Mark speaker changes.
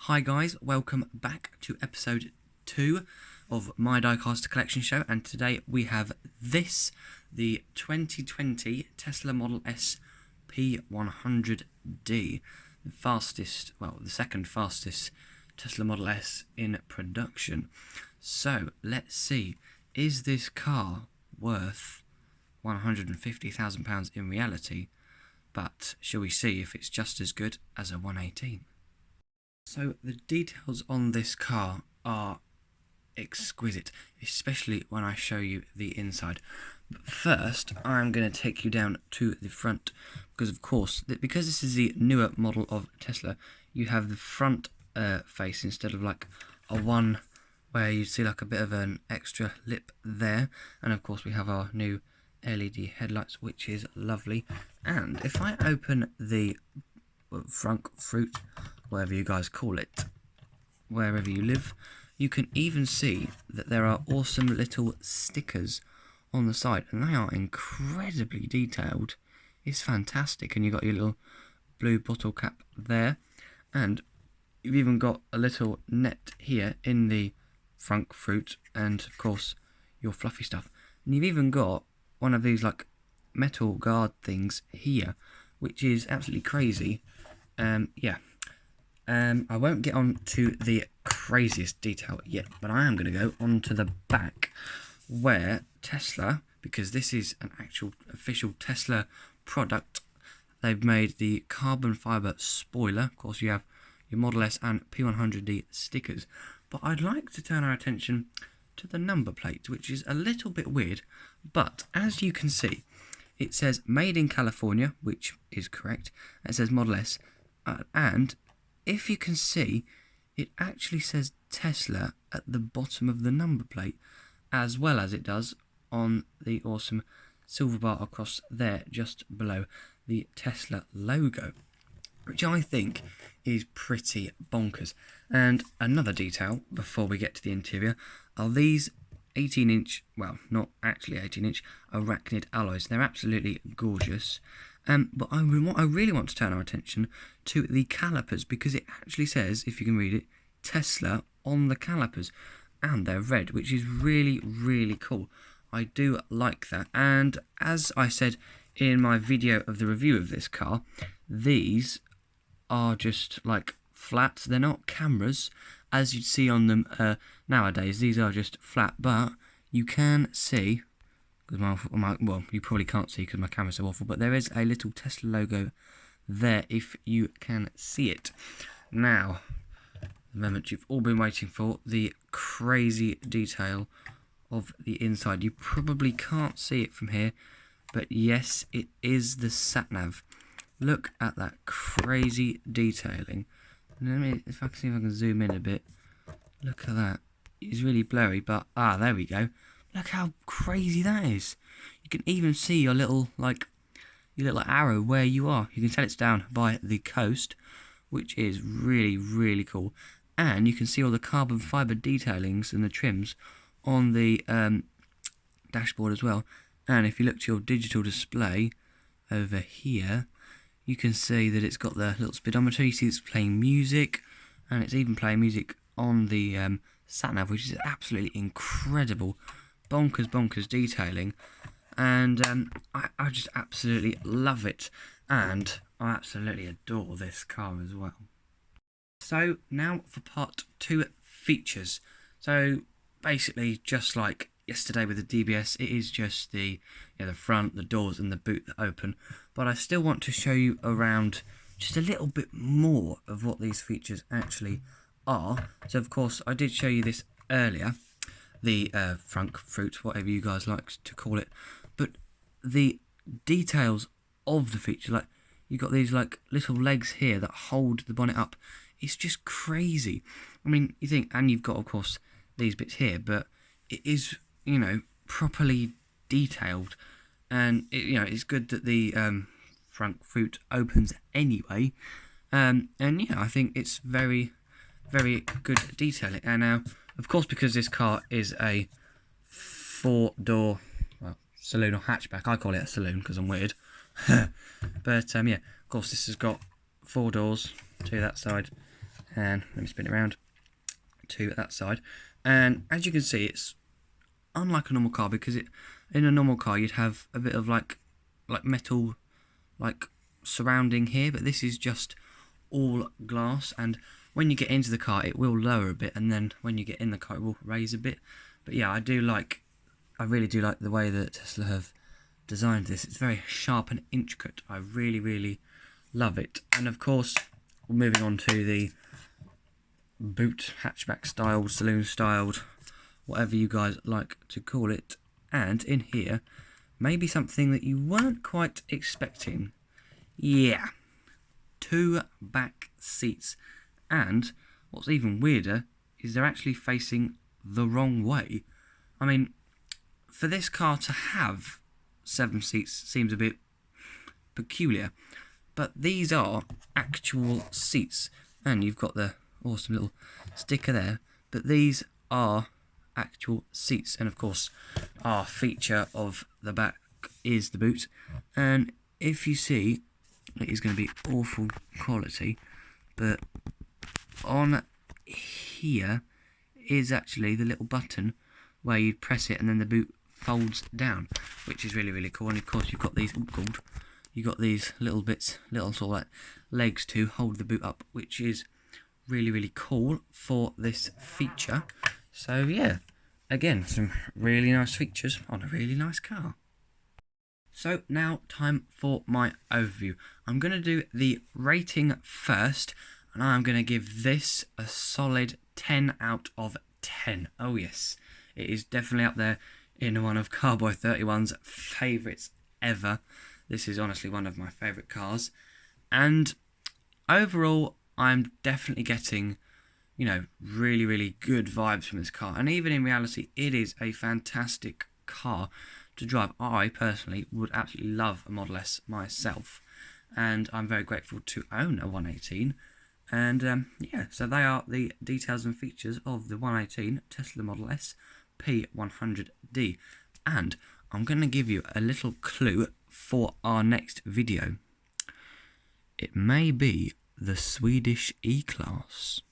Speaker 1: Hi guys, welcome back to episode 2 of my Diecast collection show, and today we have the 2020 Tesla Model S P100D, the second fastest Tesla Model S in production. So let's see, is this car worth £150,000 in reality? But shall we see if it's just as good as a 118? So the details on this car are exquisite, especially when I show you the inside. But first, I'm going to take you down to the front, because of course, because this is the newer model of Tesla, you have the front face instead of like a one where you see like a bit of an extra lip there. And of course we have our new LED headlights, which is lovely. And if I open the front fruit, whatever you guys call it, wherever you live, you can even see that there are awesome little stickers on the side, and they are incredibly detailed. It's fantastic. And you've got your little blue bottle cap there, and you've even got a little net here in the front fruit, and of course your fluffy stuff. And you've even got one of these like metal guard things here, which is absolutely crazy. I won't get on to the craziest detail yet, but I am going to go on to the back, where Tesla, because this is an actual official Tesla product, they've made the carbon fibre spoiler. Of course, you have your Model S and P100D stickers, but I'd like to turn our attention to the number plate, which is a little bit weird, but as you can see, it says made in California, which is correct. It says Model S, and if you can see, it actually says Tesla at the bottom of the number plate, as well as it does on the awesome silver bar across there, just below the Tesla logo, which I think is pretty bonkers. And another detail before we get to the interior are these 18-inch, well, not actually 18-inch, arachnid alloys. They're absolutely gorgeous. But I really want to turn our attention to the calipers, because it actually says, if you can read it, Tesla on the calipers, and they're red, which is really, really cool. I do like that. And as I said in my video of the review of this car, these are just like flat. They're not cameras as you'd see on them nowadays. These are just flat, but you can see, well, you probably can't see because my camera's so awful, but there is a little Tesla logo there if you can see it. Now, the moment you've all been waiting for, the crazy detail of the inside. You probably can't see it from here, but yes, it is the sat-nav. Look at that crazy detailing. Let me, if I can see if I can zoom in a bit. Look at that. It's really blurry, but there we go. Look how crazy that is. You can even see your little arrow where you are. You can tell it's down by the coast, which is really, really cool. And you can see all the carbon fibre detailings and the trims on the dashboard as well. And if you look to your digital display over here, you can see that it's got the little speedometer. You see it's playing music, and it's even playing music on the sat-nav, which is absolutely incredible. Bonkers detailing, and I just absolutely love it, and I absolutely adore this car as well. So now for part 2, features. So basically, just like yesterday with the DBS, it is just the front, the doors and the boot that open, but I still want to show you around just a little bit more of what these features actually are. So of course I did show you this earlier, the front fruit, whatever you guys like to call it, but the details of the feature, like you've got these like little legs here that hold the bonnet up. It's just crazy. I mean, you think, and you've got of course these bits here, but it is, properly detailed, and it's good that the front fruit opens anyway, and I think it's very, very good detailing. And now, of course, because this car is a 4-door saloon or hatchback, I call it a saloon because I'm weird. But of course, this has got 4 doors to that side And let me spin it around to that side. And as you can see, it's unlike a normal car, because in a normal car you'd have a bit of like metal surrounding here, but this is just all glass. And when you get into the car, it will lower a bit, and then when you get in the car, it will raise a bit. But yeah, I really do like the way that Tesla have designed this. It's very sharp and intricate. I really love it. And of course, we're moving on to the boot, hatchback styled, saloon styled, whatever you guys like to call it. And in here, maybe something that you weren't quite expecting. Yeah, 2 back seats. And what's even weirder is they're actually facing the wrong way. I mean, for this car to have 7 seats seems a bit peculiar, but these are actual seats, and you've got the awesome little sticker there, but these are actual seats. And of course, our feature of the back is the boot, and if you see, it is going to be awful quality, but on here is actually the little button where you press it and then the boot folds down, which is really cool. And of course, you've got these little bits, little sort of like legs to hold the boot up, which is really cool for this feature. So yeah, again, some really nice features on a really nice car. So now time for my overview. I'm going to do the rating first, and I'm going to give this a solid 10 out of 10. Oh yes, it is definitely up there in one of Carboy 31's favourites ever. This is honestly one of my favourite cars. And overall, I'm definitely getting, really good vibes from this car. And even in reality, it is a fantastic car to drive. I personally would absolutely love a Model S myself, and I'm very grateful to own a 118. And yeah, so they are the details and features of the 118 Tesla Model S P100D. And I'm going to give you a little clue for our next video. It may be the Swedish E-Class.